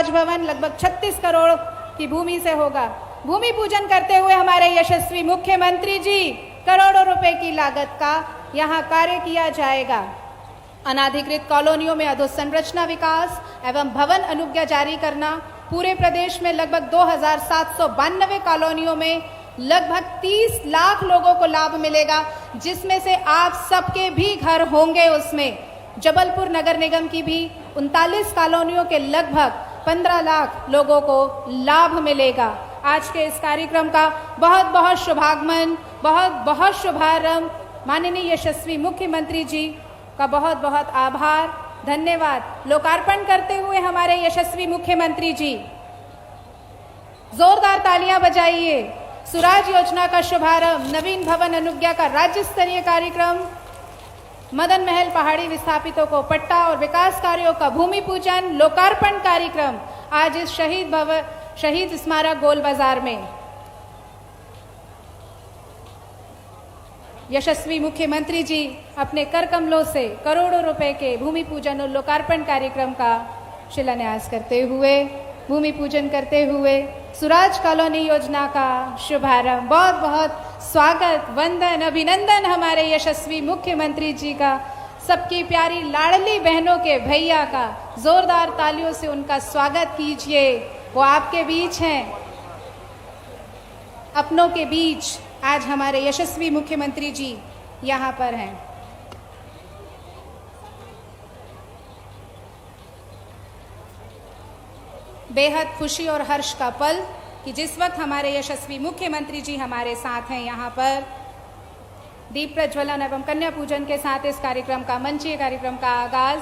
राजभवन लगभग 36 करोड़ की भूमि से होगा। भूमि पूजन करते हुए हमारे यशस्वी मुख्यमंत्री जी करोड़ों रुपए की लागत का यहाँ कार्य किया जाएगा। अनाधिकृत कॉलोनियों में अधोसंरचना विकास एवं भवन अनुज्ञा जारी करना। पूरे प्रदेश में लगभग 2792 कॉलोनियों में लगभग 30 लाख लोगों को लाभ मिलेगा, जिसमें से आप सबके भी घर होंगे। उसमें जबलपुर नगर निगम की भी 39 कॉलोनियों के लगभग 15 लाख लोगों को लाभ मिलेगा। आज के इस कार्यक्रम का बहुत बहुत शुभागमन, बहुत बहुत शुभारंभ माननीय यशस्वी मुख्यमंत्री जी का बहुत बहुत आभार, धन्यवाद। लोकार्पण करते हुए हमारे यशस्वी मुख्यमंत्री जी, जोरदार तालियां बजाइए। सुराज योजना का शुभारंभ, नवीन भवन अनुज्ञा का राज्य स्तरीय कार्यक्रम, मदन महल पहाड़ी विस्थापितों को पट्टा और विकास कार्यों का भूमि पूजन, लोकार्पण कार्यक्रम आज इस शहीद स्मारक गोल बाजार में। यशस्वी मुख्यमंत्री जी अपने कर कमलों से करोड़ों रुपए के भूमि पूजन और लोकार्पण कार्यक्रम का शिलान्यास करते हुए, भूमि पूजन करते हुए सुराज कॉलोनी योजना का शुभारंभ। बहुत बहुत स्वागत, वंदन, अभिनंदन हमारे यशस्वी मुख्यमंत्री जी का। सबकी प्यारी लाडली बहनों के भैया का जोरदार तालियों से उनका स्वागत कीजिए। वो आपके बीच हैं, अपनों के बीच आज हमारे यशस्वी मुख्यमंत्री जी यहाँ पर हैं। बेहद खुशी और हर्ष का पल कि जिस वक्त हमारे यशस्वी मुख्यमंत्री जी हमारे साथ हैं यहाँ पर दीप प्रज्वलन एवं कन्या पूजन के साथ इस कार्यक्रम का, मंचीय कार्यक्रम का आगाज।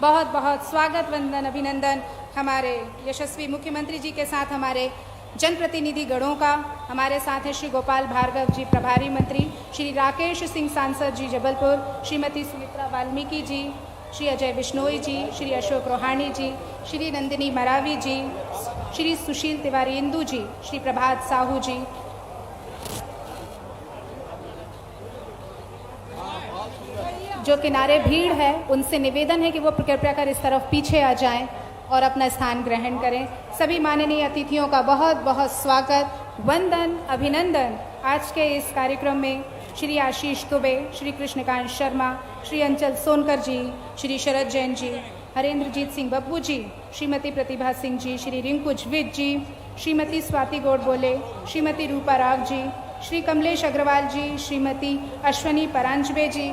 बहुत बहुत स्वागत, वंदन, अभिनंदन हमारे यशस्वी मुख्यमंत्री जी के साथ हमारे जनप्रतिनिधि गणों का। हमारे साथ हैं श्री गोपाल भार्गव जी प्रभारी मंत्री, श्री राकेश सिंह सांसद जी जबलपुर, श्रीमती सुमित्रा वाल्मीकि जी, श्री अजय बिश्नोई जी, श्री अशोक रोहानी जी, श्री नंदिनी मरावी जी, श्री सुशील तिवारी इंदू जी, श्री प्रभात साहू जी। जो किनारे भीड़ है उनसे निवेदन है कि वो कृपया कर इस तरफ पीछे आ जाएं और अपना स्थान ग्रहण करें। सभी माननीय अतिथियों का बहुत बहुत स्वागत, वंदन, अभिनंदन। आज के इस कार्यक्रम में श्री आशीष दुबे, श्री कृष्णकांत शर्मा, श्री अंचल सोनकर जी, श्री शरद जैन जी, हरेंद्रजीत सिंह बब्बू जी, श्रीमती प्रतिभा सिंह जी, श्री रिंकू ज्वित जी, श्रीमती स्वाति गोडबोले, श्रीमती रूपा राव जी, श्री कमलेश अग्रवाल जी, श्रीमती अश्वनी परांजबे जी,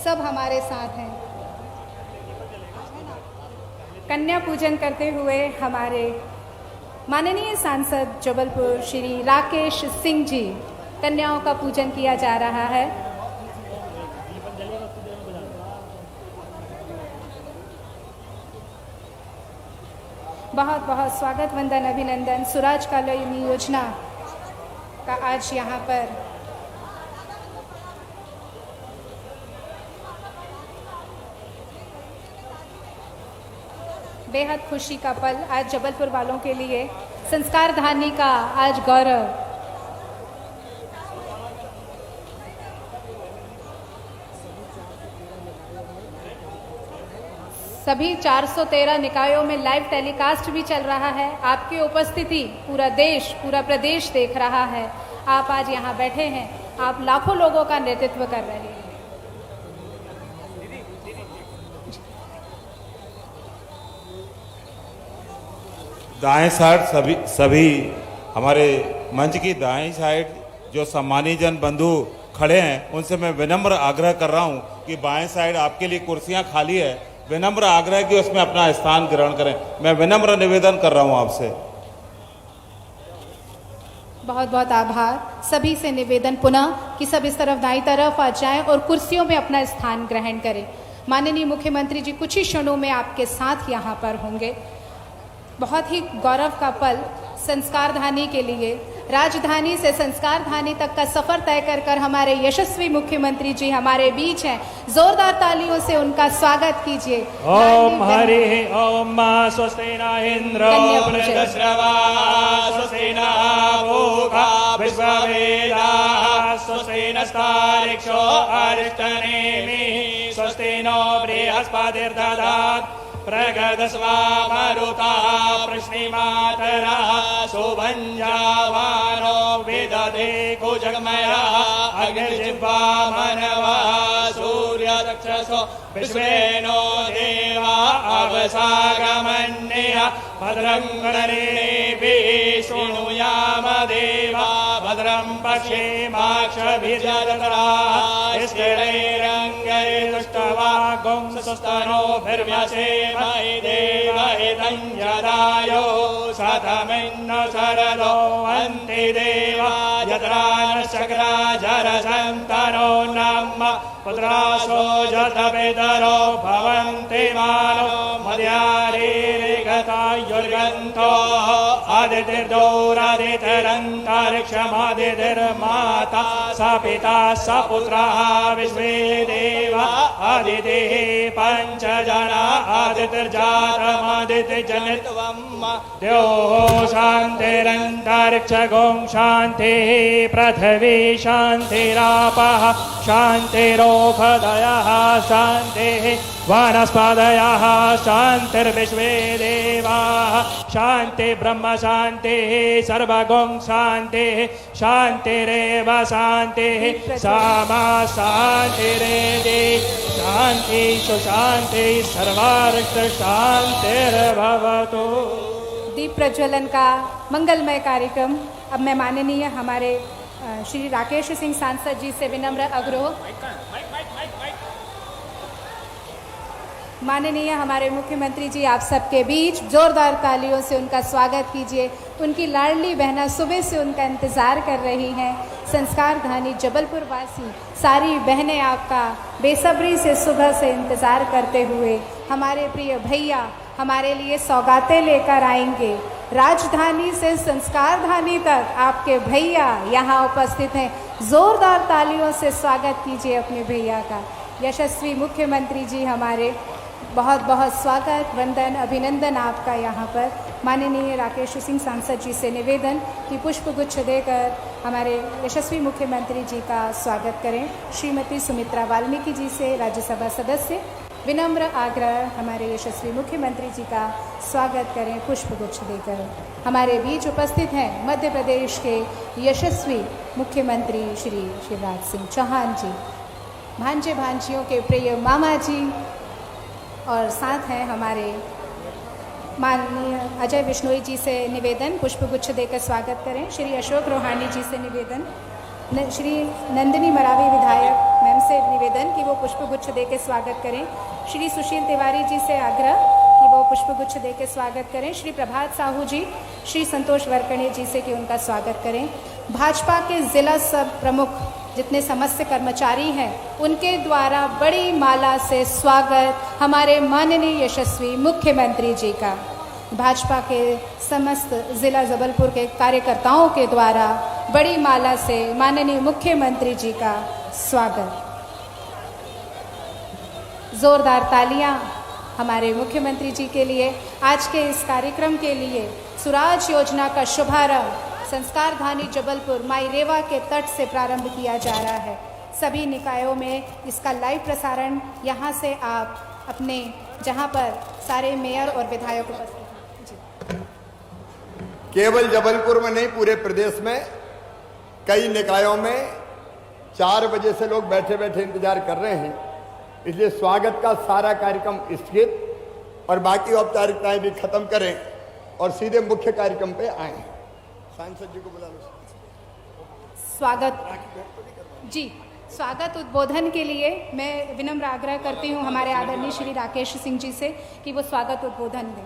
सब हमारे साथ हैं। कन्या पूजन करते हुए हमारे माननीय सांसद जबलपुर श्री राकेश सिंह जी, कन्याओं का पूजन किया जा रहा है। बहुत बहुत स्वागत, वंदन, अभिनंदन। सुराज कॉलोनी योजना का आज यहाँ पर बेहद खुशी का पल आज जबलपुर वालों के लिए, संस्कार धानी का आज गौरव। सभी 413 निकायों में लाइव टेलीकास्ट भी चल रहा है। आपकी उपस्थिति पूरा देश, पूरा प्रदेश देख रहा है। आप आज यहाँ बैठे हैं, आप लाखों लोगों का नेतृत्व कर रहे हैं। दाएं साइड सभी हमारे मंच की दाएं साइड जो सम्मानी जन बंधु खड़े हैं, उनसे मैं विनम्र आग्रह कर रहा हूं कि बाएं साइड आपके लिए कुर्सियां खाली है, विनम्र आग्रह कि उसमें अपना स्थान ग्रहण करें। मैं विनम्र निवेदन कर रहा हूं आपसे। बहुत बहुत आभार। सभी से निवेदन पुनः कि सब इस तरफ दाईं तरफ आ जाएं और कुर्सियों में अपना स्थान ग्रहण करें। माननीय मुख्यमंत्री जी कुछ ही क्षणों में आपके साथ यहाँ पर होंगे। बहुत ही गौरव का पल संस्कार धानी के लिए, राजधानी से संस्कार धानी तक का सफर तय कर हमारे यशस्वी मुख्यमंत्री जी हमारे बीच हैं। जोरदार तालियों से उनका स्वागत कीजिए। ओम हरि ओम स्वस्ति न इंद्रो वृद्धश्रवा स्वस्ति न भूखा विश्ववेदाः स्वस्ति नस्तारिक्षो अरिष्टनेमिः स्वस्ति नो बृहस्पतिर्दधात् प्रगदस्वा मरुता प्रश्निमातरः सुभञ्जावानो विदधे कुजगमया अग्निजिह्वा मनवः सूर्यदक्षसो विश्वेनो देवा अवसागमन्यः भद्रं गणेभिः शृणुयाम देवा भद्रं पश्येमाक्षभिर्यजत्राः स्थिरैरङ्गैर्दुष्टवा गुंसस्तनोभिर्व्यसेमहि देवहितं यदायो शतमिन्न शरदो अन्ति देवा यत्रा नश्चक्रा जरसन्तनो नम पुत्रासो जतपितरो भवन्ति मानो मद्यारेगतायुर्गन्तो आदितिर्दोरादितिरन्तरिक्षमादितिर्माता स पिता स पुत्रः विश्वे देवा आदितिः पञ्च जना आदितिर्जातमादितिर्जनित्वम् द्योः शान्तिरन्तरिक्षगों शान्तिः पृथिवी शान्तिरापः शान्तिरोपदयः शान्तिः वनस्पतयः शान्तिर्विश्वे देवाः शान्ति ब्रह्म शान्तिः सर्वगुं शान्तिः शान्तिरेव शान्तिः सामा शान्तिरेदि शान्तिषु शान्तिः सर्वार्थ शान्तिर्भवतु। दीप प्रज्वलन का मंगलमय कार्यक्रम अब मैं माननीय हमारे श्री राकेश सिंह सांसद जी से विनम्र आग्रह, माननीय हमारे मुख्यमंत्री जी आप सबके बीच जोरदार तालियों से उनका स्वागत कीजिए। उनकी लाडली बहना सुबह से उनका इंतज़ार कर रही हैं। संस्कार धानी जबलपुर वासी सारी बहनें आपका बेसब्री से सुबह से इंतज़ार करते हुए हमारे प्रिय भैया हमारे लिए सौगातें लेकर आएंगे। राजधानी से संस्कार धानी तक आपके भैया यहाँ उपस्थित हैं। जोरदार तालियों से स्वागत कीजिए अपने भैया का। यशस्वी मुख्यमंत्री जी हमारे बहुत बहुत स्वागत वंदन अभिनंदन आपका यहाँ पर। माननीय राकेश सिंह सांसद जी से निवेदन कि पुष्पगुच्छ देकर हमारे यशस्वी मुख्यमंत्री जी का स्वागत करें। श्रीमती सुमित्रा वाल्मीकि जी से राज्यसभा सदस्य विनम्र आग्रह हमारे यशस्वी मुख्यमंत्री जी का स्वागत करें पुष्पगुच्छ देकर। हमारे बीच उपस्थित हैं मध्य प्रदेश के यशस्वी मुख्यमंत्री श्री शिवराज सिंह चौहान जी, भांजे भांजियों के प्रिय मामा जी, और साथ हैं हमारे माननीय अजय बिश्नोई जी से निवेदन पुष्पगुच्छ देकर स्वागत करें। श्री अशोक रोहानी जी से निवेदन, श्री नंदिनी मरावी विधायक मैम से निवेदन कि वो पुष्पगुच्छ देकर स्वागत करें। श्री सुशील तिवारी जी से आग्रह कि वो पुष्पगुच्छ देकर स्वागत करें। श्री प्रभात साहू जी, श्री संतोष वरकणे जी से कि उनका स्वागत करें। भाजपा के जिला सब प्रमुख जितने समस्त कर्मचारी हैं उनके द्वारा बड़ी माला से स्वागत हमारे माननीय यशस्वी मुख्यमंत्री जी का। भाजपा के समस्त जिला जबलपुर के कार्यकर्ताओं के द्वारा बड़ी माला से माननीय मुख्यमंत्री जी का स्वागत। जोरदार तालियां हमारे मुख्यमंत्री जी के लिए। आज के इस कार्यक्रम के लिए सुराज योजना का शुभारंभ संस्कार धानी जबलपुर माई रेवा के तट से प्रारंभ किया जा रहा है। सभी निकायों में इसका लाइव प्रसारण यहाँ से आप अपने जहाँ पर सारे मेयर और विधायक उपस्थित हैं। केवल जबलपुर में नहीं, पूरे प्रदेश में कई निकायों में 4 बजे से लोग बैठे बैठे इंतजार कर रहे हैं। इसलिए स्वागत का सारा कार्यक्रम स्थगित और बाकी औपचारिकताएं भी खत्म करें और सीधे मुख्य कार्यक्रम पे आए। सांसद जी को बुला लो। स्वागत जी, स्वागत उद्बोधन के लिए मैं विनम्र आग्रह करती हूँ हमारे आदरणीय श्री राकेश सिंह जी से कि वो स्वागत उद्बोधन दें।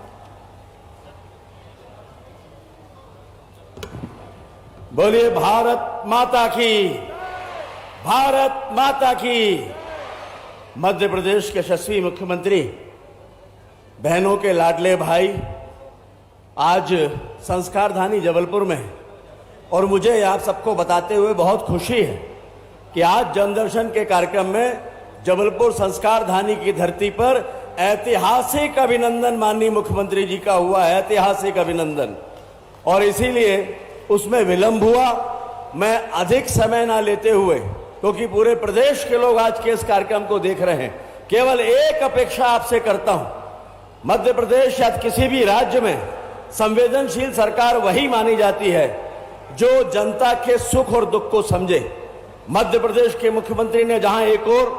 बोलिए भारत माता की, भारत माता की। मध्य प्रदेश के यशस्वी मुख्यमंत्री, बहनों के लाडले भाई आज संस्कार धानी जबलपुर में हैं और मुझे आप सबको बताते हुए बहुत खुशी है कि आज जनदर्शन के कार्यक्रम में जबलपुर संस्कार धानी की धरती पर ऐतिहासिक अभिनंदन माननीय मुख्यमंत्री जी का हुआ है, ऐतिहासिक अभिनंदन। और इसीलिए उसमें विलंब हुआ। मैं अधिक समय ना लेते हुए, क्योंकि पूरे प्रदेश के लोग आज के इस कार्यक्रम को देख रहे हैं, केवल एक अपेक्षा आपसे करता हूं। मध्य प्रदेश या किसी भी राज्य में संवेदनशील सरकार वही मानी जाती है जो जनता के सुख और दुख को समझे। मध्य प्रदेश के मुख्यमंत्री ने जहां एक और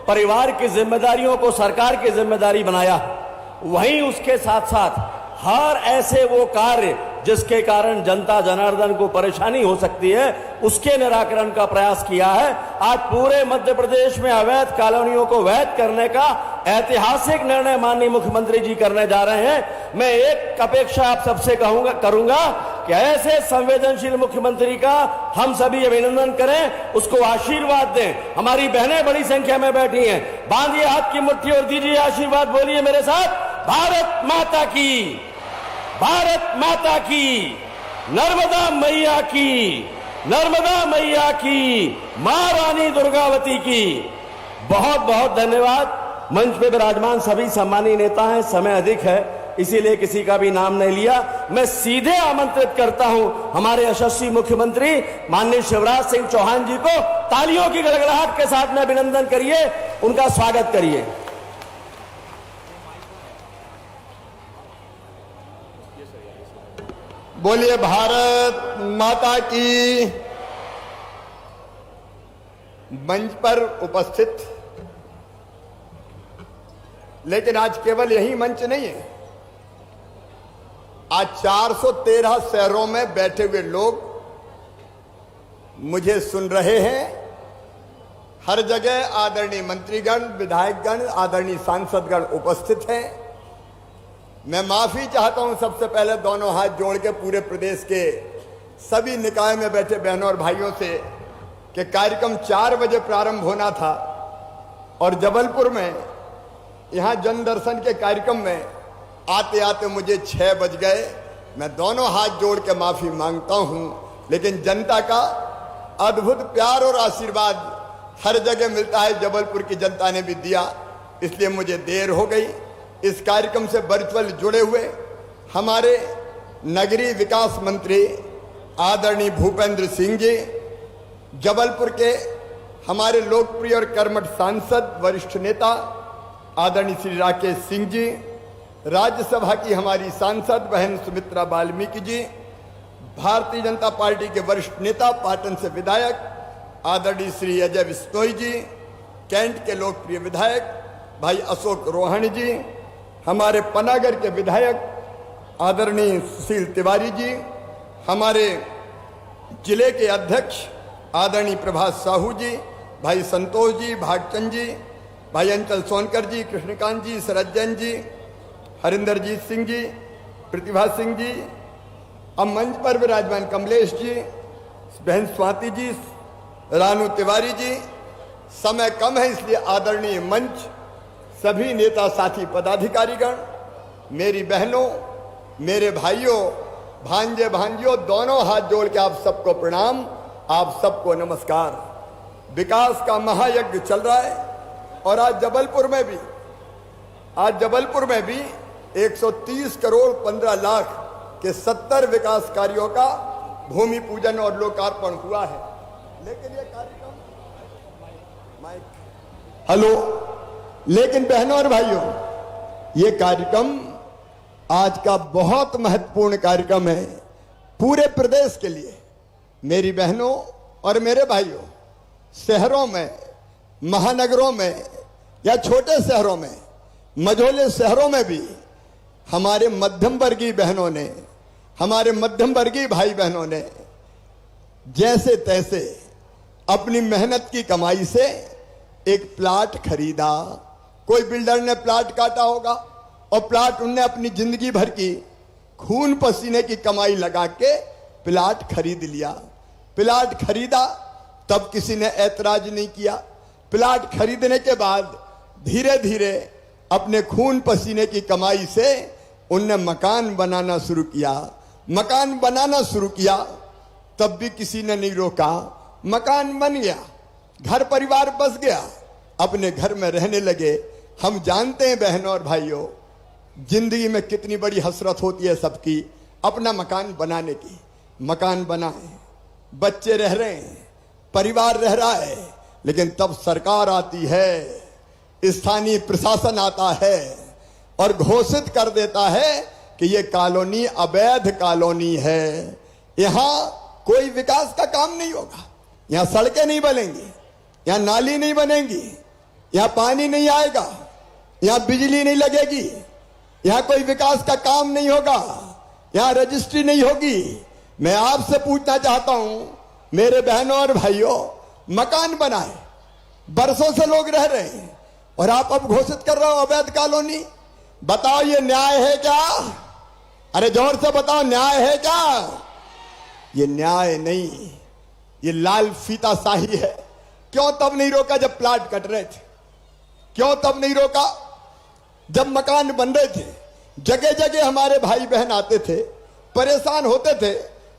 परिवार की जिम्मेदारियों को सरकार की जिम्मेदारी बनाया, वहीं उसके साथ साथ हर ऐसे वो कार्य जिसके कारण जनता जनार्दन को परेशानी हो सकती है, उसके निराकरण का प्रयास किया है। आज पूरे मध्य प्रदेश में अवैध कॉलोनियों को वैध करने का ऐतिहासिक निर्णय माननीय मुख्यमंत्री जी करने जा रहे हैं। मैं एक अपेक्षा आप सबसे करूंगा कि ऐसे संवेदनशील मुख्यमंत्री का हम सभी अभिनंदन करें, उसको आशीर्वाद दें। हमारी बहनें बड़ी संख्या में बैठी हैं, बांधिए हाथ की मुट्ठी और दीजिए आशीर्वाद। बोलिए मेरे साथ, भारत माता की, भारत माता की, नर्मदा मैया की, नर्मदा मैया की, मां रानी दुर्गावती की। बहुत बहुत धन्यवाद। मंच पे विराजमान सभी सम्मानीय नेता हैं, समय अधिक है इसीलिए किसी का भी नाम नहीं लिया। मैं सीधे आमंत्रित करता हूं हमारे यशस्वी मुख्यमंत्री माननीय शिवराज सिंह चौहान जी को तालियों की गड़गड़ाहट के साथ में अभिनंदन करिए, उनका स्वागत करिए। बोलिए भारत माता की। मंच पर उपस्थित, लेकिन आज केवल यही मंच नहीं है, आज 413 शहरों में बैठे हुए लोग मुझे सुन रहे हैं। हर जगह आदरणीय मंत्रीगण, विधायकगण, आदरणीय सांसदगण उपस्थित हैं। मैं माफी चाहता हूं सबसे पहले दोनों हाथ जोड़ के पूरे प्रदेश के सभी निकाय में बैठे बहनों और भाइयों से कि कार्यक्रम 4 बजे प्रारंभ होना था और जबलपुर में यहां जन दर्शन के कार्यक्रम में आते आते मुझे 6 बज गए। मैं दोनों हाथ जोड़ के माफी मांगता हूं, लेकिन जनता का अद्भुत प्यार और आशीर्वाद हर जगह मिलता है, जबलपुर की जनता ने भी दिया, इसलिए मुझे देर हो गई। इस कार्यक्रम से वर्चुअल जुड़े हुए हमारे नगरीय विकास मंत्री आदरणीय भूपेंद्र सिंह जी, जबलपुर के हमारे लोकप्रिय और कर्मठ सांसद वरिष्ठ नेता आदरणीय श्री राकेश सिंह जी, राज्यसभा की हमारी सांसद बहन सुमित्रा वाल्मीकि जी, भारतीय जनता पार्टी के वरिष्ठ नेता पाटन से विधायक आदरणीय श्री अजय बिश्नोई जी, कैंट के लोकप्रिय विधायक भाई अशोक रोहाणी जी, हमारे पनागर के विधायक आदरणीय सुशील तिवारी जी, हमारे जिले के अध्यक्ष आदरणीय प्रभात साहू जी, भाई संतोष जी, भागचंद जी, भाई अंचल सोनकर जी, कृष्णकांत जी, शरद जैन जी, हरिंदरजीत सिंह जी, प्रतिभा सिंह जी, अब मंच पर विराजमान कमलेश जी, बहन स्वाति जी, रानू तिवारी जी। समय कम है इसलिए आदरणीय मंच, सभी नेता साथी पदाधिकारीगण, मेरी बहनों, मेरे भाइयों, भांजे भांजियों, दोनों हाथ जोड़ के आप सबको प्रणाम, आप सबको नमस्कार। विकास का महायज्ञ चल रहा है और आज जबलपुर में भी 130 करोड़ 15 लाख के 70 विकास कार्यों का भूमि पूजन और लोकार्पण हुआ है। लेकिन ये कार्यक्रम लेकिन बहनों और भाइयों, ये कार्यक्रम आज का बहुत महत्वपूर्ण कार्यक्रम है पूरे प्रदेश के लिए। मेरी बहनों और मेरे भाइयों, शहरों में, महानगरों में या छोटे शहरों में, मझोले शहरों में भी हमारे मध्यम वर्गीय बहनों ने, हमारे मध्यम वर्गीय भाई बहनों ने जैसे तैसे अपनी मेहनत की कमाई से एक प्लाट खरीदा। कोई बिल्डर ने प्लाट काटा होगा और प्लाट उनने अपनी जिंदगी भर की खून पसीने की कमाई लगा के प्लाट खरीद लिया। प्लाट खरीदा तब किसी ने ऐतराज नहीं किया। प्लाट खरीदने के बाद धीरे धीरे अपने खून पसीने की कमाई से उनने मकान बनाना शुरू किया। मकान बनाना शुरू किया तब भी किसी ने नहीं रोका। मकान बन गया, घर परिवार बस गया, अपने घर में रहने लगे। हम जानते हैं बहनों और भाइयों, जिंदगी में कितनी बड़ी हसरत होती है सबकी अपना मकान बनाने की। मकान बनाए, बच्चे रह रहे हैं, परिवार रह रहा है, लेकिन तब सरकार आती है, स्थानीय प्रशासन आता है, और घोषित कर देता है कि ये कॉलोनी अवैध कॉलोनी है, यहां कोई विकास का काम नहीं होगा, यहां सड़कें नहीं बनेंगी, यहां नाली नहीं बनेंगी, यहां पानी नहीं आएगा, यहां बिजली नहीं लगेगी, यहां कोई विकास का काम नहीं होगा, यहां रजिस्ट्री नहीं होगी। मैं आपसे पूछना चाहता हूं मेरे बहनों और भाइयों, मकान बनाए, बरसों से लोग रह रहे हैं और आप अब घोषित कर रहे हो अवैध कॉलोनी। बताओ ये न्याय है क्या? अरे जोर से बताओ, न्याय है क्या? ये न्याय नहीं, ये लाल फीता शाही है। क्यों तब नहीं रोका जब प्लाट कट रहे थे? क्यों तब नहीं रोका जब मकान बन रहे थे? जगह जगह हमारे भाई बहन आते थे, परेशान होते थे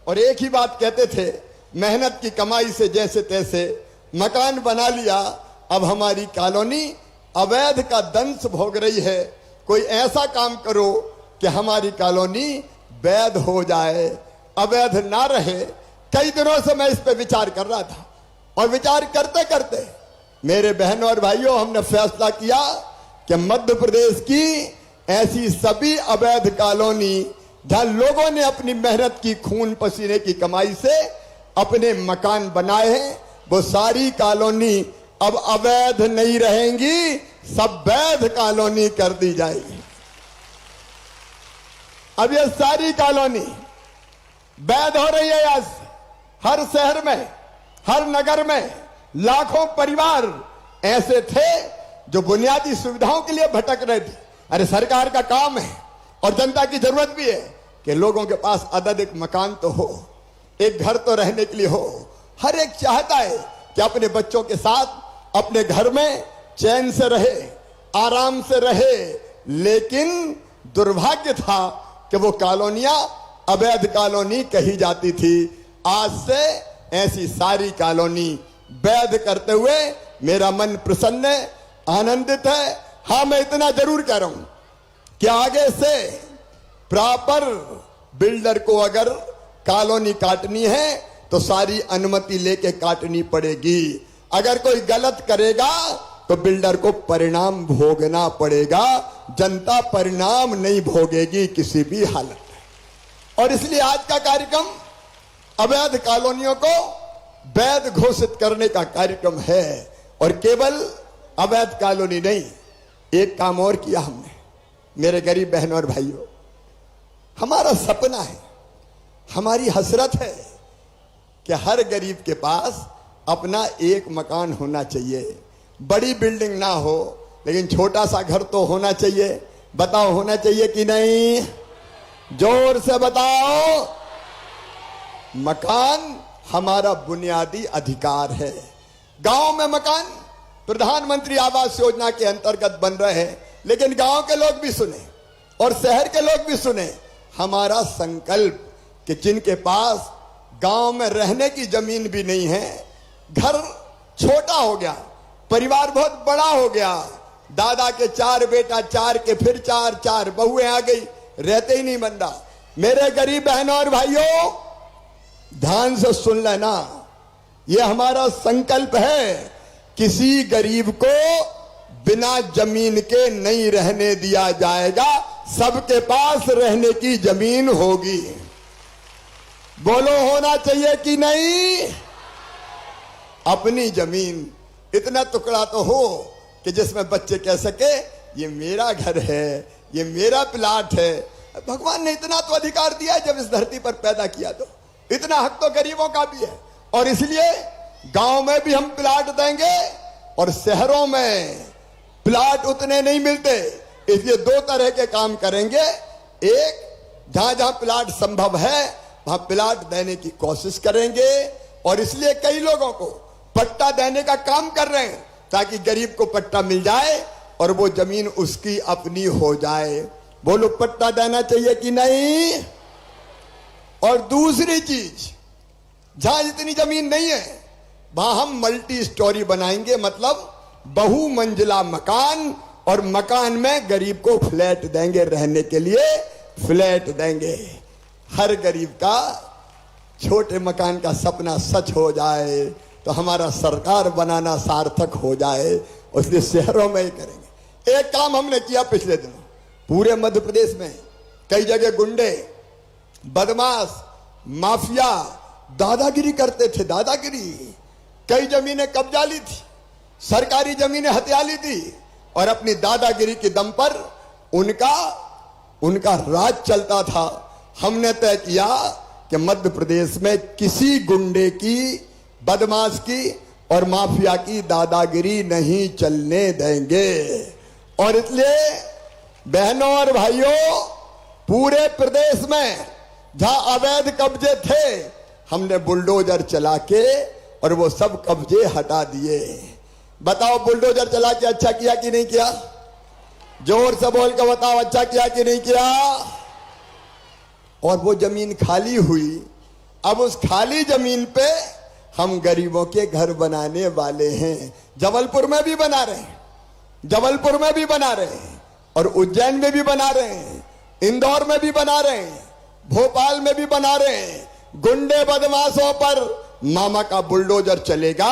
और एक ही बात कहते थे, मेहनत की कमाई से जैसे तैसे मकान बना लिया, अब हमारी कॉलोनी अवैध का दंश भोग रही है, कोई ऐसा काम करो कि हमारी कॉलोनी वैध हो जाए, अवैध ना रहे। कई दिनों से मैं इस पे विचार कर रहा था और विचार करते करते मेरे बहनों और भाइयों, हमने फैसला किया कि मध्य प्रदेश की ऐसी सभी अवैध कॉलोनी जहां लोगों ने अपनी मेहनत की, खून पसीने की कमाई से अपने मकान बनाए हैं, वो सारी कॉलोनी अब अवैध नहीं रहेंगी, सब वैध कॉलोनी कर दी जाएगी। अब ये सारी कॉलोनी वैध हो रही है। आज हर शहर में, हर नगर में लाखों परिवार ऐसे थे जो बुनियादी सुविधाओं के लिए भटक रहे थे। अरे सरकार का काम है और जनता की जरूरत भी है कि लोगों के पास अत्यधिक मकान तो हो, एक घर तो रहने के लिए हो। हर एक चाहता है कि अपने बच्चों के साथ अपने घर में चैन से रहे, आराम से रहे, लेकिन दुर्भाग्य था कि वो कॉलोनियां अवैध कॉलोनी कही जाती थी। आज से ऐसी सारी कॉलोनी वैध करते हुए मेरा मन प्रसन्न है, आनंदित है। हाँ, मैं इतना जरूर कह रहा हूं कि आगे से प्रॉपर बिल्डर को अगर कॉलोनी काटनी है तो सारी अनुमति लेके काटनी पड़ेगी। अगर कोई गलत करेगा तो बिल्डर को परिणाम भोगना पड़ेगा, जनता परिणाम नहीं भोगेगी किसी भी हालत में। और इसलिए आज का कार्यक्रम अवैध कॉलोनियों को वैध घोषित करने का कार्यक्रम है। और केवल अवैध कॉलोनी नहीं, एक काम और किया हमने मेरे गरीब बहनों और भाइयों। हमारा सपना है, हमारी हसरत है कि हर गरीब के पास अपना एक मकान होना चाहिए। बड़ी बिल्डिंग ना हो लेकिन छोटा सा घर तो होना चाहिए। बताओ, होना चाहिए कि नहीं? जोर से बताओ। मकान हमारा बुनियादी अधिकार है। गांव में मकान प्रधानमंत्री आवास योजना के अंतर्गत बन रहे हैं, लेकिन गांव के लोग भी सुने और शहर के लोग भी सुने। हमारा संकल्प कि जिनके पास गांव में रहने की जमीन भी नहीं है, घर छोटा हो गया, परिवार बहुत बड़ा हो गया, दादा के 4 बेटा, 4 के फिर 4 बहुएं आ गई, रहते ही नहीं बन रहा। मेरे गरीब बहनों और भाइयों, ध्यान से सुन लेना, यह हमारा संकल्प है, किसी गरीब को बिना जमीन के नहीं रहने दिया जाएगा, सबके पास रहने की जमीन होगी। बोलो, होना चाहिए कि नहीं? अपनी जमीन, इतना टुकड़ा तो हो कि जिसमें बच्चे कह सके ये मेरा घर है, ये मेरा प्लाट है। भगवान ने इतना तो अधिकार दिया है, जब इस धरती पर पैदा किया तो इतना हक तो गरीबों का भी है। और इसलिए गांव में भी हम प्लाट देंगे और शहरों में प्लाट उतने नहीं मिलते, इसलिए 2 तरह के काम करेंगे। एक, जहां जहां प्लाट संभव है वहां प्लाट देने की कोशिश करेंगे और इसलिए कई लोगों को पट्टा देने का काम कर रहे हैं ताकि गरीब को पट्टा मिल जाए और वो जमीन उसकी अपनी हो जाए। बोलो, पट्टा देना चाहिए कि नहीं? और दूसरी चीज, जहां इतनी जमीन नहीं है वहां हम मल्टी स्टोरी बनाएंगे, मतलब बहुमंजिला मकान, और मकान में गरीब को फ्लैट देंगे, रहने के लिए फ्लैट देंगे। हर गरीब का छोटे मकान का सपना सच हो जाए तो हमारा सरकार बनाना सार्थक हो जाए, इसलिए शहरों में ही करेंगे। एक काम हमने किया पिछले दिनों, पूरे मध्य प्रदेश में कई जगह गुंडे, बदमाश, माफिया दादागिरी करते थे, दादागिरी। कई जमीनें कब्जा ली थी, सरकारी जमीनें हथिया ली थी और अपनी दादागिरी के दम पर उनका राज चलता था। हमने तय किया कि मध्य प्रदेश में किसी गुंडे की, बदमाश की और माफिया की दादागिरी नहीं चलने देंगे। और इसलिए बहनों और भाइयों, पूरे प्रदेश में जहां अवैध कब्जे थे, हमने बुलडोजर चला के और वो सब कब्जे हटा दिए। बताओ, बुलडोजर चला के अच्छा किया कि नहीं किया? जोर से बोल के बताओ, अच्छा किया कि नहीं किया? और वो जमीन खाली हुई। अब उस खाली जमीन पे हम गरीबों के घर बनाने वाले हैं। जबलपुर में भी बना रहे हैं, जबलपुर में भी बना रहे हैं और उज्जैन में भी बना रहे हैं, इंदौर में भी बना रहे हैं, भोपाल में भी बना रहे हैं। गुंडे बदमाशों पर मामा का बुलडोजर चलेगा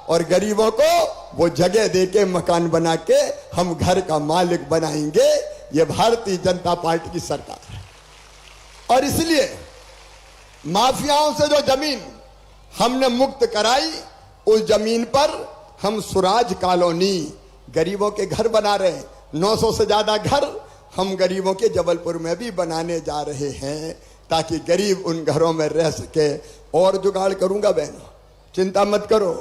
और गरीबों को वो जगह देके मकान बना के हम घर का मालिक बनाएंगे। ये भारतीय जनता पार्टी की सरकार है। और इसलिए माफियाओं से जो जमीन हमने मुक्त कराई, उस जमीन पर हम स्वराज कॉलोनी गरीबों के घर बना रहे हैं। 900 से ज्यादा घर हम गरीबों के जबलपुर में भी बनाने जा रहे हैं, ताकि गरीब उन घरों में रह सके। और जुगाड़ करूंगा बहनों, चिंता मत करो,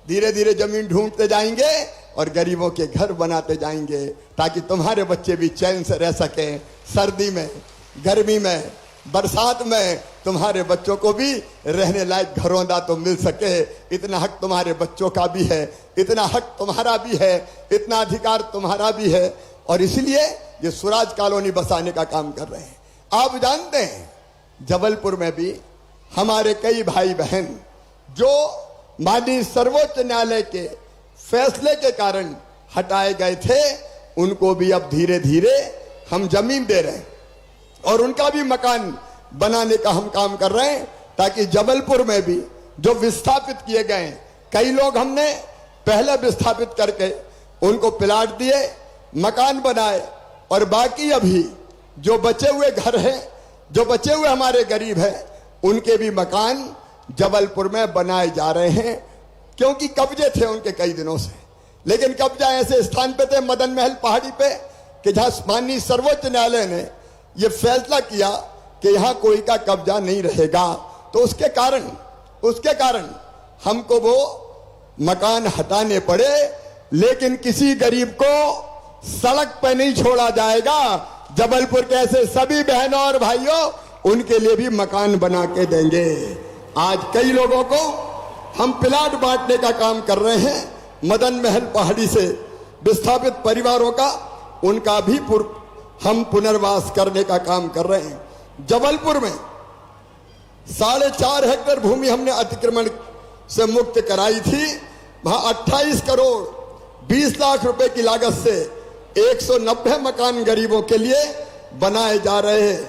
धीरे धीरे जमीन ढूंढते जाएंगे और गरीबों के घर बनाते जाएंगे, ताकि तुम्हारे बच्चे भी चैन से रह सके। सर्दी में, गर्मी में, बरसात में तुम्हारे बच्चों को भी रहने लायक घरौंदा तो मिल सके। इतना हक तुम्हारे बच्चों का भी है, इतना हक तुम्हारा भी है, इतना अधिकार तुम्हारा भी है। और इसलिए ये स्वराज कॉलोनी बसाने का काम कर रहे हैं। आप जानते हैं, जबलपुर में भी हमारे कई भाई बहन जो माननीय सर्वोच्च न्यायालय के फैसले के कारण हटाए गए थे, उनको भी अब धीरे धीरे हम जमीन दे रहे हैं और उनका भी मकान बनाने का हम काम कर रहे हैं, ताकि जबलपुर में भी जो विस्थापित किए गए, कई लोग हमने पहले विस्थापित करके उनको प्लाट दिए, मकान बनाए, और बाकी अभी जो बचे हुए घर हैं, जो बचे हुए हमारे गरीब हैं, उनके भी मकान जबलपुर में बनाए जा रहे हैं। क्योंकि कब्जे थे उनके कई दिनों से, लेकिन कब्जा ऐसे स्थान पे थे, मदन महल पहाड़ी पे, कि जहां माननीय सर्वोच्च न्यायालय ने यह फैसला किया कि यहां कोई का कब्जा नहीं रहेगा। तो उसके कारण हमको वो मकान हटाने पड़े, लेकिन किसी गरीब को सड़क पे नहीं छोड़ा जाएगा। जबलपुर के ऐसे सभी बहनों और भाइयों, उनके लिए भी मकान बना के देंगे। आज कई लोगों को हम प्लाट बांटने का काम कर रहे हैं। मदन महल पहाड़ी से विस्थापित परिवारों का, उनका भी हम पुनर्वास करने का काम कर रहे हैं। जबलपुर में 4.5 हेक्टेयर भूमि हमने अतिक्रमण से मुक्त कराई थी। वहां 28 करोड़ 20 लाख रुपए की लागत से 190 मकान गरीबों के लिए बनाए जा रहे हैं।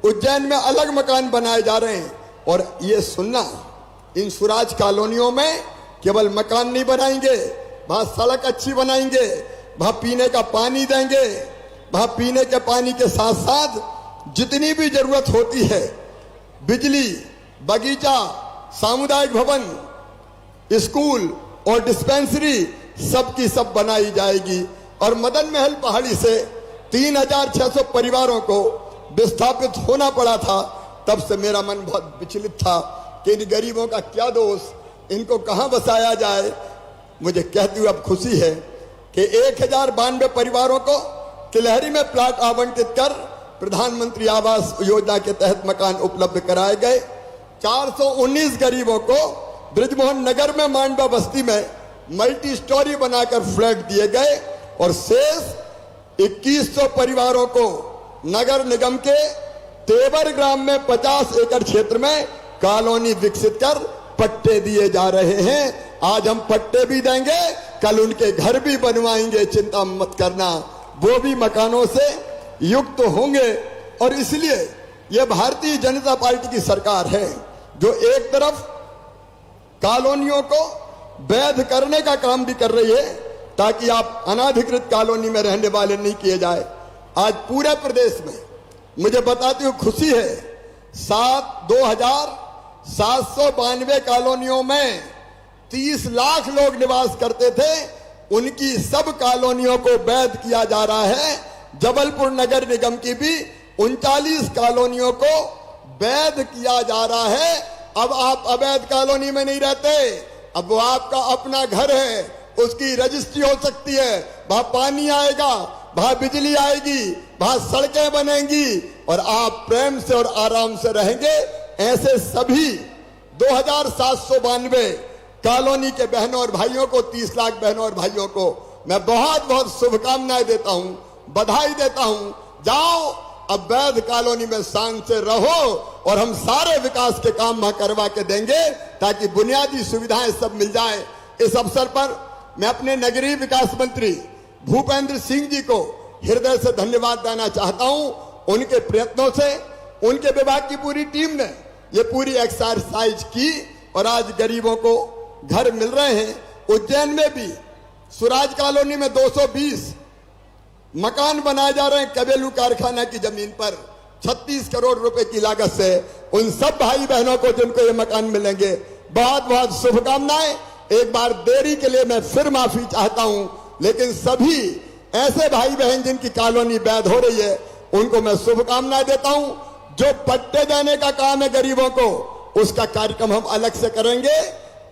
उज्जैन में अलग मकान बनाए जा रहे हैं। और ये सुनना, इन स्वराज कॉलोनियों में केवल मकान नहीं बनाएंगे, वहां सड़क अच्छी बनाएंगे, वहां पीने का पानी देंगे, वहां पीने के पानी के साथ साथ जितनी भी जरूरत होती है, बिजली, बगीचा, सामुदायिक भवन, स्कूल और डिस्पेंसरी, सबकी सब बनाई जाएगी। और मदन महल पहाड़ी से 3600 परिवारों को विस्थापित होना पड़ा था। तब से मेरा मन बहुत विचलित था कि इन गरीबों का क्या दोष, इनको कहां बसाया जाए। मुझे कहते हुए अब खुशी है कि 1092 परिवारों को तिलहरी में प्लाट आवंटित कर प्रधानमंत्री आवास योजना के तहत मकान उपलब्ध कराए गए। 419 गरीबों को ब्रिजमोहन नगर में मांडवा बस्ती में मल्टी स्टोरी बनाकर फ्लैट दिए गए और शेष 2100 परिवारों को नगर निगम के तेवर ग्राम में 50 एकड़ क्षेत्र में कॉलोनी विकसित कर पट्टे दिए जा रहे हैं। आज हम पट्टे भी देंगे, कल उनके घर भी बनवाएंगे, चिंता मत करना, वो भी मकानों से युक्त होंगे। और इसलिए यह भारतीय जनता पार्टी की सरकार है जो एक तरफ कॉलोनियों को वैध करने का काम भी कर रही है, ताकि आप अनाधिकृत कॉलोनी में रहने वाले नहीं किए जाए। आज पूरे प्रदेश में मुझे बताती हूँ खुशी है, 2,792 कॉलोनियों में 30 लाख लोग निवास करते थे, उनकी सब कॉलोनियों को वैध किया जा रहा है। जबलपुर नगर निगम की भी 39 कॉलोनियों को वैध किया जा रहा है। अब आप अवैध कॉलोनी में नहीं रहते, अब वो आपका अपना घर है, उसकी रजिस्ट्री हो सकती है, वहां पानी आएगा, वहां बिजली आएगी, वहां सड़कें बनेंगी और आप प्रेम से और आराम से रहेंगे। ऐसे सभी 2,792 कॉलोनी के बहनों और भाइयों को, 30 लाख बहनों और भाइयों को मैं बहुत बहुत शुभकामनाएं देता हूं, बधाई देता हूं। जाओ अब वैध कॉलोनी में शान से रहो और हम सारे विकास के काम वहां करवा के देंगे ताकि बुनियादी सुविधाएं सब मिल जाए। इस अवसर पर मैं अपने नगरीय विकास मंत्री भूपेंद्र सिंह जी को हृदय से धन्यवाद देना चाहता हूं। उनके प्रयत्नों से उनके विभाग की पूरी टीम ने ये पूरी एक्सरसाइज की और आज गरीबों को घर मिल रहे हैं। उज्जैन में भी सुराज कॉलोनी में 220 मकान बनाए जा रहे हैं कबेलू कारखाना की जमीन पर 36 करोड़ रुपए की लागत से। उन सब भाई बहनों को जिनको ये मकान मिलेंगे बहुत बहुत शुभकामनाएं। एक बार देरी के लिए मैं फिर माफी चाहता हूं, लेकिन सभी ऐसे भाई बहन जिनकी कॉलोनी वैध हो रही है उनको मैं शुभकामनाएं देता हूं। जो पट्टे देने का काम है गरीबों को, उसका कार्यक्रम हम अलग से करेंगे।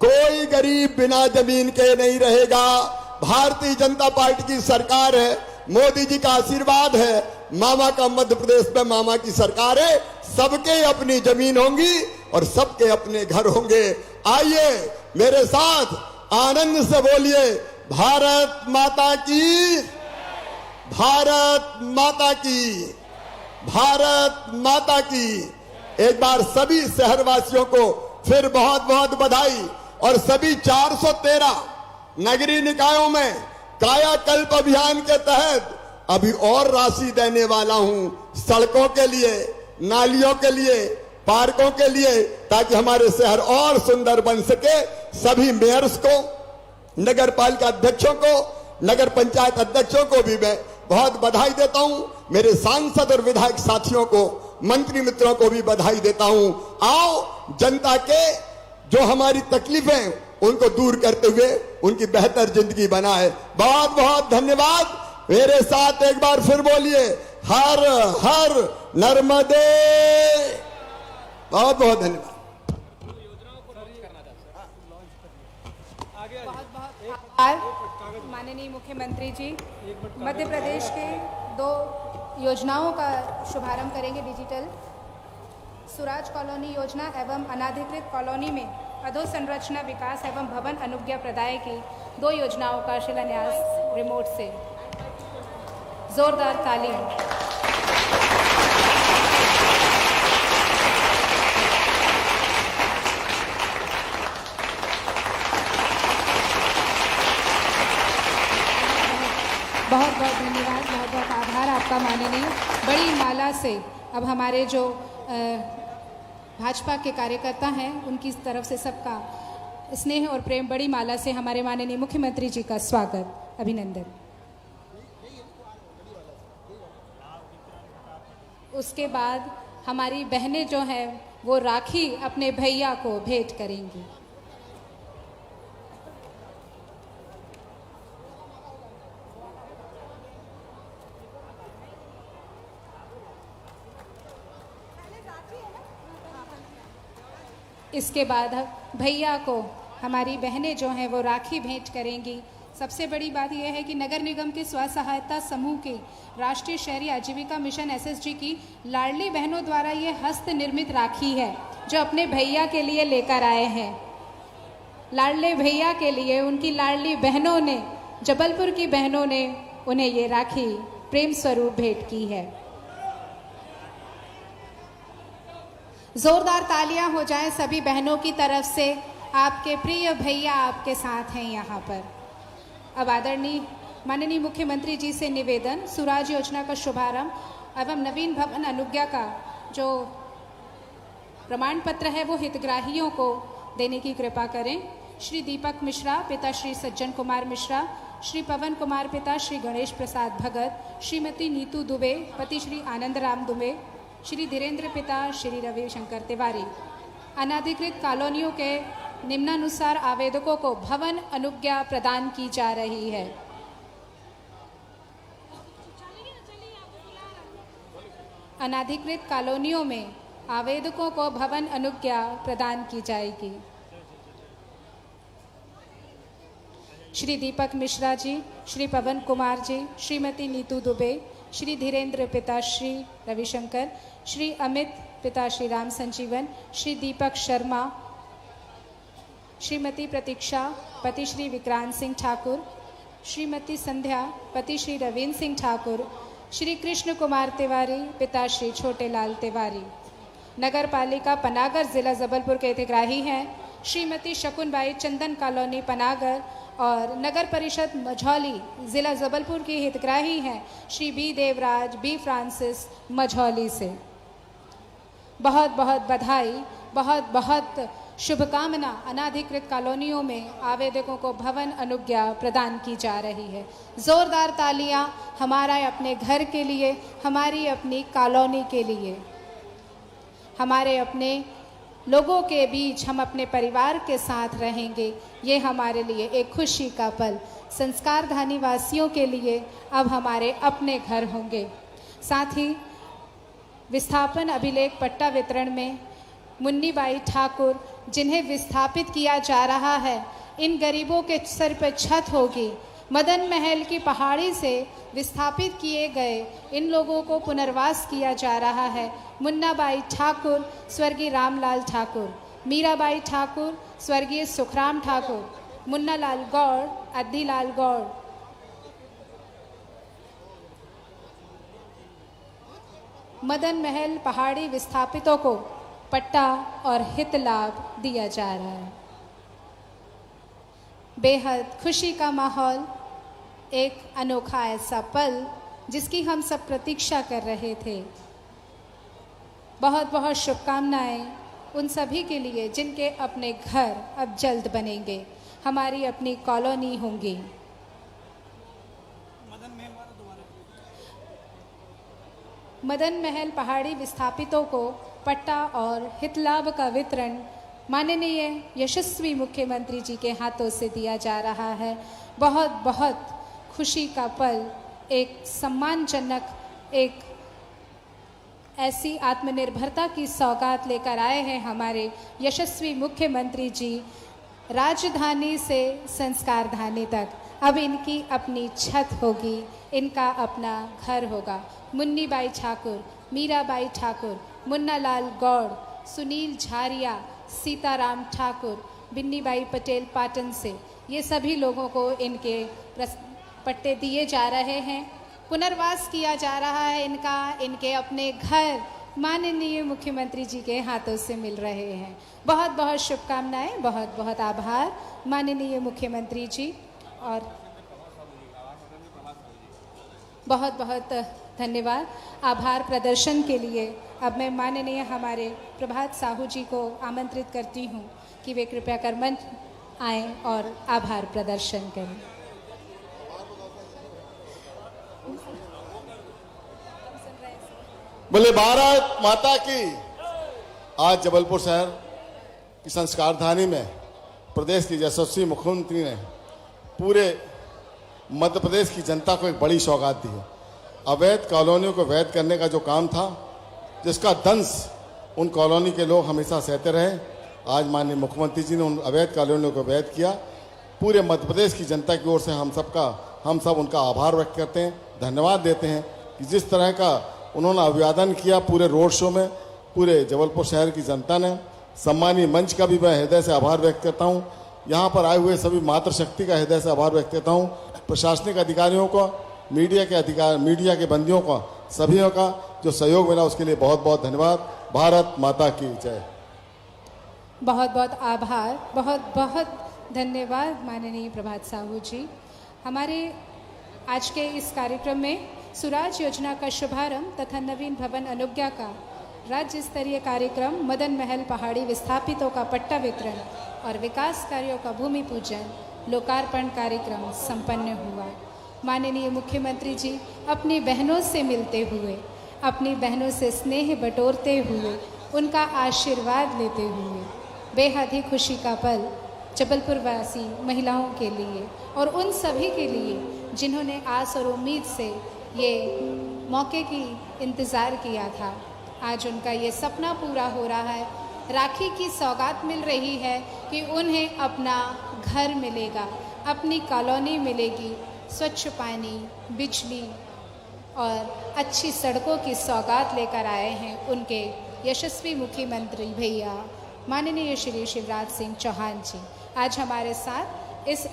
कोई गरीब बिना जमीन के नहीं रहेगा। भारतीय जनता पार्टी की सरकार है, मोदी जी का आशीर्वाद है, मामा का मध्य प्रदेश में मामा की सरकार है। सबके अपनी जमीन होंगी और सबके अपने घर होंगे। आइए मेरे साथ आनंद से बोलिए, भारत माता की, भारत माता की, भारत माता की। एक बार सभी शहरवासियों को फिर बहुत बहुत बधाई। और सभी 413 नगरीय निकायों में कायाकल्प अभियान के तहत अभी और राशि देने वाला हूं, सड़कों के लिए, नालियों के लिए, पार्कों के लिए, ताकि हमारे शहर और सुंदर बन सके। सभी मेयर्स को, नगर पालिका अध्यक्षों को, नगर पंचायत अध्यक्षों को भी मैं बहुत बधाई देता हूं। मेरे सांसद और विधायक साथियों को, मंत्री मित्रों को भी बधाई देता हूं। आओ जनता के जो हमारी तकलीफें उनको दूर करते हुए उनकी बेहतर जिंदगी बनाए। बहुत बहुत धन्यवाद। मेरे साथ एक बार फिर बोलिए, हर हर नर्मदे। बहुत बहुत धन्यवाद। बहुत बहुत आभार माननीय मुख्यमंत्री जी। मध्य प्रदेश के 2 योजनाओं का शुभारंभ करेंगे। डिजिटल सुराज कॉलोनी योजना एवं अनाधिकृत कॉलोनी में अधोसंरचना विकास एवं भवन अनुज्ञा प्रदाय की 2 योजनाओं का शिलान्यास रिमोट से। जोरदार तालियां। बहुत बहुत धन्यवाद, बहुत बहुत आभार आपका माननीय। बड़ी माला से अब हमारे जो भाजपा के कार्यकर्ता हैं उनकी तरफ से सबका स्नेह और प्रेम बड़ी माला से हमारे माननीय मुख्यमंत्री जी का स्वागत, अभिनंदन। उसके बाद हमारी बहनें जो हैं वो राखी अपने भैया को भेंट करेंगी। इसके बाद भैया को हमारी बहनें जो हैं वो राखी भेंट करेंगी। सबसे बड़ी बात यह है कि नगर निगम के स्व सहायता समूह के राष्ट्रीय शहरी आजीविका मिशन SSG की लाडली बहनों द्वारा ये हस्त निर्मित राखी है जो अपने भैया के लिए लेकर आए हैं। लाडले भैया के लिए उनकी लाडली बहनों ने, जबलपुर की बहनों ने उन्हें ये राखी प्रेम स्वरूप भेंट की है। जोरदार तालियां हो जाएं सभी बहनों की तरफ से। आपके प्रिय भैया आपके साथ हैं यहाँ पर। अब आदरणीय माननीय मुख्यमंत्री जी से निवेदन, सुराज योजना का शुभारंभ एवं नवीन भवन अनुज्ञा का जो प्रमाण पत्र है वो हितग्राहियों को देने की कृपा करें। श्री दीपक मिश्रा, पिता श्री सज्जन कुमार मिश्रा, श्री पवन कुमार पिता श्री गणेश प्रसाद भगत, श्रीमती नीतू दुबे पति श्री आनंद राम दुबे, श्री धीरेन्द्र पिता श्री रविशंकर तिवारी। अनाधिकृत कॉलोनियों के निम्नानुसार आवेदकों को भवन अनुज्ञा प्रदान की जा रही है। अनाधिकृत कॉलोनियों में आवेदकों को भवन अनुज्ञा प्रदान की जाएगी। श्री दीपक मिश्रा जी, श्री पवन कुमार जी, श्रीमती नीतू दुबे, श्री धीरेन्द्र पिता श्री रविशंकर, श्री अमित पिता श्री राम संजीवन, श्री दीपक शर्मा, श्रीमती प्रतीक्षा पति श्री विक्रांत सिंह ठाकुर, श्रीमती संध्या पति श्री रविंद्र सिंह ठाकुर, श्री कृष्ण कुमार तिवारी पिता श्री छोटे लाल तिवारी। नगर पालिका पनागर जिला जबलपुर के हितग्राही हैं श्रीमती शकुनबाई चंदन कॉलोनी पनागर, और नगर परिषद मझौली जिला जबलपुर की हितग्राही हैं Shri B Devraj B Francis Majhauli से। बहुत बहुत बधाई, बहुत बहुत शुभकामना। अनाधिकृत कॉलोनियों में आवेदकों को भवन अनुज्ञा प्रदान की जा रही है। जोरदार तालियां हमारा अपने घर के लिए, हमारी अपनी कॉलोनी के लिए, हमारे अपने लोगों के बीच हम अपने परिवार के साथ रहेंगे। ये हमारे लिए एक खुशी का पल। संस्कारधानी वासियों के लिए अब हमारे अपने घर होंगे। साथ ही विस्थापन अभिलेख पट्टा वितरण में मुन्नीबाई ठाकुर, जिन्हें विस्थापित किया जा रहा है, इन गरीबों के सर पर छत होगी। मदन महल की पहाड़ी से विस्थापित किए गए इन लोगों को पुनर्वास किया जा रहा है। मुन्नाबाई ठाकुर स्वर्गीय रामलाल ठाकुर, मीराबाई ठाकुर स्वर्गीय सुखराम ठाकुर, मुन्नालाल गौड़ अद्दीलाल गौड़, मदन महल पहाड़ी विस्थापितों को पट्टा और हित लाभ दिया जा रहा है। बेहद खुशी का माहौल, एक अनोखा ऐसा पल जिसकी हम सब प्रतीक्षा कर रहे थे। बहुत बहुत शुभकामनाएं उन सभी के लिए जिनके अपने घर अब जल्द बनेंगे, हमारी अपनी कॉलोनी होंगी। मदन महल पहाड़ी विस्थापितों को पट्टा और हितलाभ का वितरण माननीय यशस्वी मुख्यमंत्री जी के हाथों से दिया जा रहा है। बहुत बहुत खुशी का पल, एक सम्मानजनक, एक ऐसी आत्मनिर्भरता की सौगात लेकर आए हैं हमारे यशस्वी मुख्यमंत्री जी। राजधानी से संस्कारधानी तक अब इनकी अपनी छत होगी, इनका अपना घर होगा। मुन्नीबाई ठाकुर, मीराबाई ठाकुर, मुन्नालाल गौड़, सुनील झारिया, सीताराम ठाकुर, बिन्नीबाई पटेल पाटन से, ये सभी लोगों को इनके पट्टे दिए जा रहे हैं। पुनर्वास किया जा रहा है इनका, इनके अपने घर माननीय मुख्यमंत्री जी के हाथों से मिल रहे हैं। बहुत बहुत शुभकामनाएं, बहुत बहुत आभार माननीय मुख्यमंत्री जी, और बहुत बहुत धन्यवाद। आभार प्रदर्शन के लिए अब मैं माननीय हमारे प्रभात साहू जी को आमंत्रित करती हूँ कि वे कृपया कर मंच आएँ और आभार प्रदर्शन करें। बोले भारत माता की। आज जबलपुर शहर की संस्कारधानी में प्रदेश की यशस्वी मुख्यमंत्री ने पूरे मध्य प्रदेश की जनता को एक बड़ी सौगात दी है। अवैध कॉलोनियों को वैध करने का जो काम था, जिसका दंश उन कॉलोनी के लोग हमेशा सहते रहे, आज माननीय मुख्यमंत्री जी ने उन अवैध कॉलोनियों को वैध किया। पूरे मध्य प्रदेश की जनता की ओर से हम सब उनका आभार व्यक्त करते हैं, धन्यवाद देते हैं कि जिस तरह का उन्होंने अभिवादन किया पूरे रोड शो में, पूरे जबलपुर शहर की जनता ने। सम्मानीय मंच का भी मैं हृदय से आभार व्यक्त करता हूँ। यहाँ पर आए हुए सभी मातृशक्ति का हृदय से आभार व्यक्त करता हूँ। प्रशासनिक अधिकारियों को, मीडिया के बंदियों का, सभी का जो सहयोग मिला उसके लिए बहुत बहुत धन्यवाद। भारत माता की जय। बहुत बहुत आभार, बहुत बहुत धन्यवाद माननीय प्रभात साहू जी। हमारे आज के इस कार्यक्रम में सुराज योजना का शुभारंभ तथा नवीन भवन अनुज्ञा का राज्य स्तरीय कार्यक्रम, मदन महल पहाड़ी विस्थापितों का पट्टा वितरण और विकास कार्यों का भूमि पूजन लोकार्पण कार्यक्रम संपन्न हुआ। माननीय मुख्यमंत्री जी अपनी बहनों से मिलते हुए, अपनी बहनों से स्नेह बटोरते हुए, उनका आशीर्वाद लेते हुए बेहद ही खुशी का पल जबलपुर वासी महिलाओं के लिए और उन सभी के लिए जिन्होंने आस और उम्मीद से ये मौके की इंतज़ार किया था। आज उनका ये सपना पूरा हो रहा है। राखी की सौगात मिल रही है कि उन्हें अपना घर मिलेगा, अपनी कॉलोनी मिलेगी, स्वच्छ पानी, बिजली और अच्छी सड़कों की सौगात लेकर आए हैं उनके यशस्वी मुख्यमंत्री भैया माननीय श्री शिवराज सिंह चौहान जी। आज हमारे साथ इस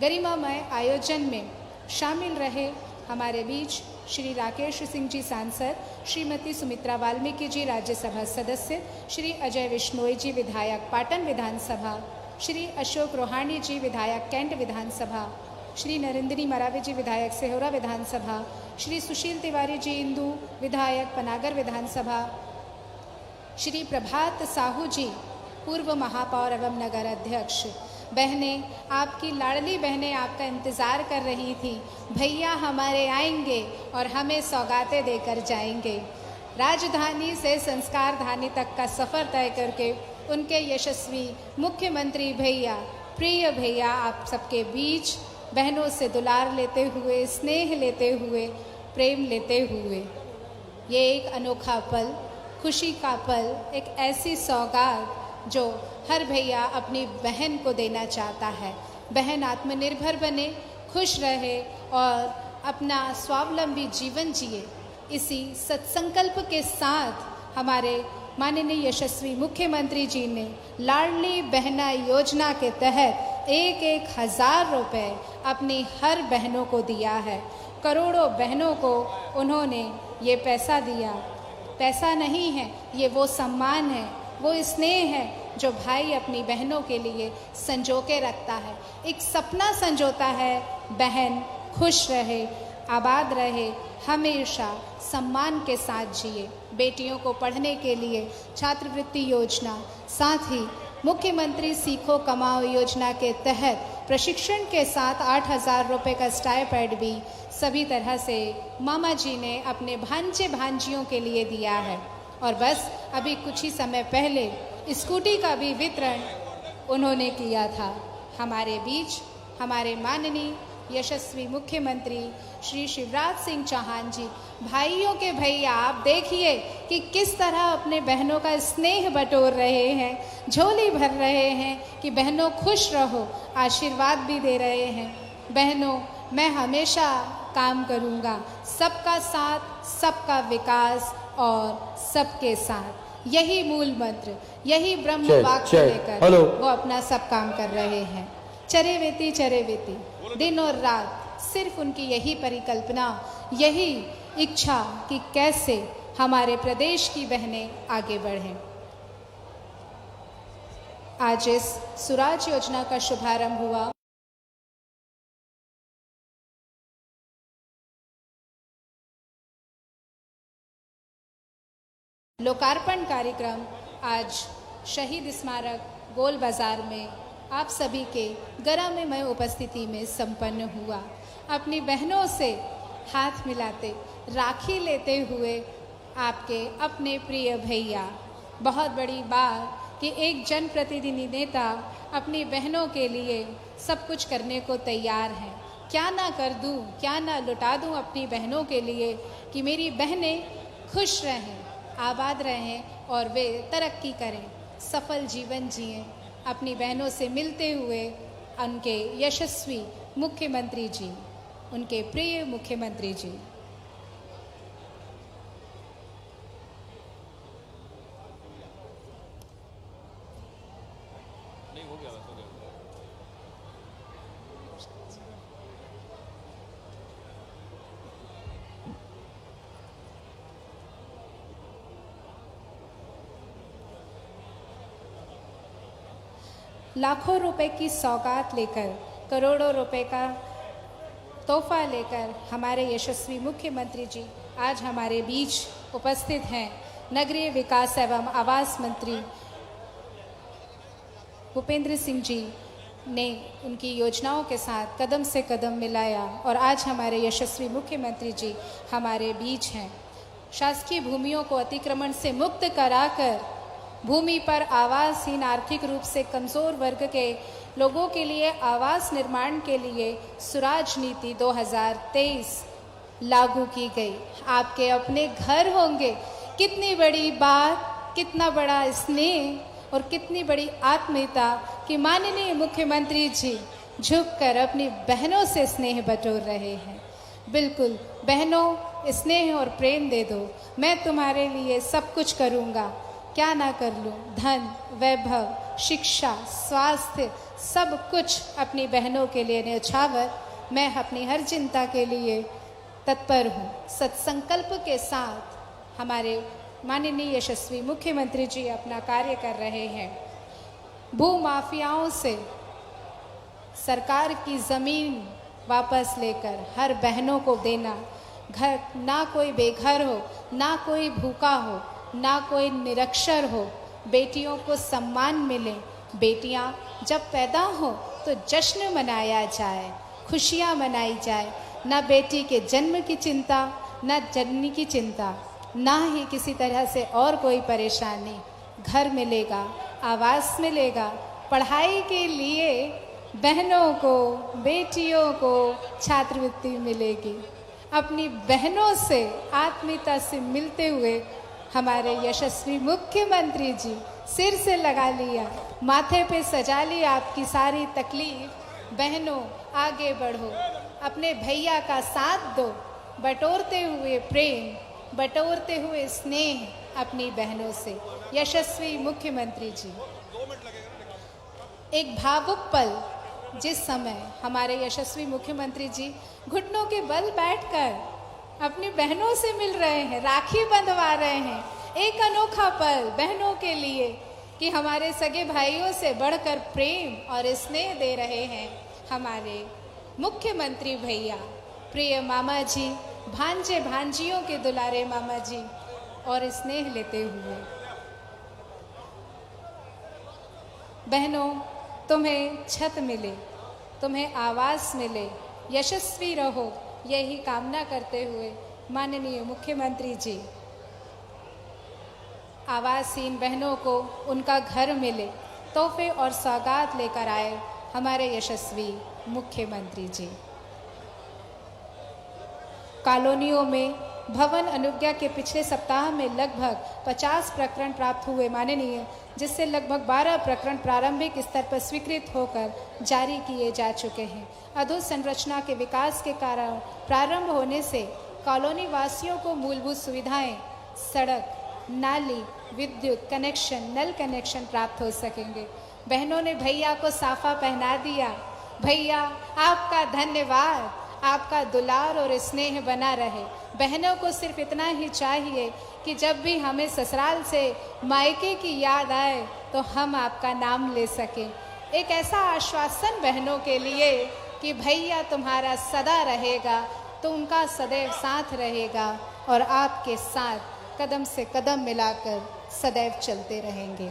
गरिमामय आयोजन में शामिल रहे हमारे बीच श्री राकेश सिंह जी सांसद, श्रीमती सुमित्रा वाल्मीकि जी राज्यसभा सदस्य, श्री अजय विश्नोई जी विधायक पाटन विधानसभा, श्री अशोक रोहाणी जी विधायक कैंट विधानसभा, श्री नरेंद्री मरावी जी विधायक सेहोरा विधानसभा, श्री सुशील तिवारी जी इंदू विधायक पनागर विधानसभा, श्री प्रभात साहू जी पूर्व महापौर एवं नगर अध्यक्ष। बहनें, आपकी लाडली बहनें आपका इंतज़ार कर रही थी। भैया हमारे आएंगे और हमें सौगातें देकर जाएंगे। राजधानी से संस्कार धानी तक का सफ़र तय करके उनके यशस्वी मुख्यमंत्री भैया, प्रिय भैया, आप सबके बीच बहनों से दुलार लेते हुए, स्नेह लेते हुए, प्रेम लेते हुए ये एक अनोखा पल, खुशी का पल, एक ऐसी सौगात जो हर भैया अपनी बहन को देना चाहता है। बहन आत्मनिर्भर बने, खुश रहे और अपना स्वावलंबी जीवन जिए। इसी सत्संकल्प के साथ हमारे माननीय यशस्वी मुख्यमंत्री जी ने लाडली बहना योजना के तहत 1,000 रुपये अपनी हर बहनों को दिया है। करोड़ों बहनों को उन्होंने ये पैसा दिया। पैसा नहीं है, ये वो सम्मान है, वो स्नेह है जो भाई अपनी बहनों के लिए संजो के रखता है। एक सपना संजोता है, बहन खुश रहे, आबाद रहे, हमेशा सम्मान के साथ जिए। बेटियों को पढ़ने के लिए छात्रवृत्ति योजना, साथ ही मुख्यमंत्री सीखो कमाओ योजना के तहत प्रशिक्षण के साथ 8,000 रुपये का स्टाइपेंड भी सभी तरह से मामा जी ने अपने भांजे भांजियों के लिए दिया है। और बस अभी कुछ ही समय पहले स्कूटी का भी वितरण उन्होंने किया था। हमारे बीच हमारे माननीय यशस्वी मुख्यमंत्री श्री शिवराज सिंह चौहान जी, भाइयों के भैया, आप देखिए कि किस तरह अपने बहनों का स्नेह बटोर रहे हैं, झोली भर रहे हैं कि बहनों खुश रहो, आशीर्वाद भी दे रहे हैं। बहनों, मैं हमेशा काम करूँगा सबका साथ, सबका विकास और सबके साथ। यही मूल मंत्र, यही ब्रह्म वाक्य लेकर वो अपना सब काम कर रहे हैं। चरे वेती दिन और रात सिर्फ उनकी यही परिकल्पना, यही इच्छा कि कैसे हमारे प्रदेश की बहनें आगे बढ़ें। आज इस सुराज योजना का शुभारंभ हुआ। लोकार्पण कार्यक्रम आज शहीद स्मारक गोल बाजार में आप सभी के गरममय उपस्थिति में संपन्न हुआ। अपनी बहनों से हाथ मिलाते, राखी लेते हुए आपके अपने प्रिय भैया, बहुत बड़ी बात कि एक जनप्रतिनिधि नेता अपनी बहनों के लिए सब कुछ करने को तैयार हैं। क्या ना कर दूं, क्या ना लुटा दूं अपनी बहनों के लिए कि मेरी बहनें खुश रहें, आबाद रहें और वे तरक्की करें, सफल जीवन जिएं। अपनी बहनों से मिलते हुए उनके यशस्वी मुख्यमंत्री जी, उनके प्रिय मुख्यमंत्री जी। लाखों रुपए की सौगात लेकर, करोड़ों रुपए का तोहफा लेकर हमारे यशस्वी मुख्यमंत्री जी आज हमारे बीच उपस्थित हैं। नगरीय विकास एवं आवास मंत्री भूपेंद्र सिंह जी ने उनकी योजनाओं के साथ कदम से कदम मिलाया और आज हमारे यशस्वी मुख्यमंत्री जी हमारे बीच हैं। शासकीय भूमियों को अतिक्रमण से मुक्त कराकर भूमि पर आवासहीन आर्थिक रूप से कमज़ोर वर्ग के लोगों के लिए आवास निर्माण के लिए सुराज नीति 2023 लागू की गई। आपके अपने घर होंगे। कितनी बड़ी बात, कितना बड़ा स्नेह और कितनी बड़ी आत्मीयता कि माननीय मुख्यमंत्री जी झुककर अपनी बहनों से स्नेह बटोर रहे हैं। बिल्कुल बहनों, स्नेह और प्रेम दे दो, मैं तुम्हारे लिए सब कुछ करूँगा, क्या ना कर लूँ। धन, वैभव, शिक्षा, स्वास्थ्य सब कुछ अपनी बहनों के लिए न्यौछावर मैं अपनी हर चिंता के लिए तत्पर हूँ। सत्संकल्प के साथ हमारे माननीय यशस्वी मुख्यमंत्री जी अपना कार्य कर रहे हैं। भू माफियाओं से सरकार की ज़मीन वापस लेकर हर बहनों को देना, घर ना कोई बेघर हो, ना कोई भूखा हो, ना कोई निरक्षर हो, बेटियों को सम्मान मिले। बेटियां जब पैदा हो तो जश्न मनाया जाए, खुशियां मनाई जाए, ना बेटी के जन्म की चिंता, ना जननी की चिंता, ना ही किसी तरह से और कोई परेशानी। घर मिलेगा, आवास मिलेगा, पढ़ाई के लिए बहनों को, बेटियों को छात्रवृत्ति मिलेगी। अपनी बहनों से आत्मीयता से मिलते हुए हमारे यशस्वी मुख्यमंत्री जी सिर से लगा लिया, माथे पे सजा लिया आपकी सारी तकलीफ। बहनों आगे बढ़ो, अपने भैया का साथ दो, बटोरते हुए प्रेम, बटोरते हुए स्नेह अपनी बहनों से। यशस्वी मुख्यमंत्री जी, एक भावुक पल जिस समय हमारे यशस्वी मुख्यमंत्री जी घुटनों के बल बैठकर अपनी बहनों से मिल रहे हैं, राखी बंधवा रहे हैं। एक अनोखा पल बहनों के लिए कि हमारे सगे भाइयों से बढ़कर प्रेम और स्नेह दे रहे हैं हमारे मुख्यमंत्री भैया, प्रिय मामा जी, भांजे भांजियों के दुलारे मामा जी, और स्नेह लेते हुए। बहनों, तुम्हें छत मिले, तुम्हें आवास मिले, यशस्वी रहो, यही कामना करते हुए माननीय मुख्यमंत्री जी आवासहीन बहनों को उनका घर मिले, तोहफे और सौगात लेकर आए हमारे यशस्वी मुख्यमंत्री जी। कॉलोनियों में भवन अनुज्ञा के पिछले सप्ताह में लगभग 50 प्रकरण प्राप्त हुए माननीय, जिससे लगभग 12 प्रकरण प्रारंभिक स्तर पर स्वीकृत होकर जारी किए जा चुके हैं। अधोसंरचना के विकास के कारण प्रारंभ होने से कॉलोनी वासियों को मूलभूत सुविधाएं, सड़क, नाली, विद्युत कनेक्शन, नल कनेक्शन प्राप्त हो सकेंगे। बहनों ने भैया को साफा पहना दिया। भैया आपका धन्यवाद, आपका दुलार और स्नेह बना रहे। बहनों को सिर्फ इतना ही चाहिए कि जब भी हमें ससुराल से मायके की याद आए तो हम आपका नाम ले सकें। एक ऐसा आश्वासन बहनों के लिए कि भैया तुम्हारा सदा रहेगा, तो उनका सदैव साथ रहेगा और आपके साथ कदम से कदम मिलाकर सदैव चलते रहेंगे।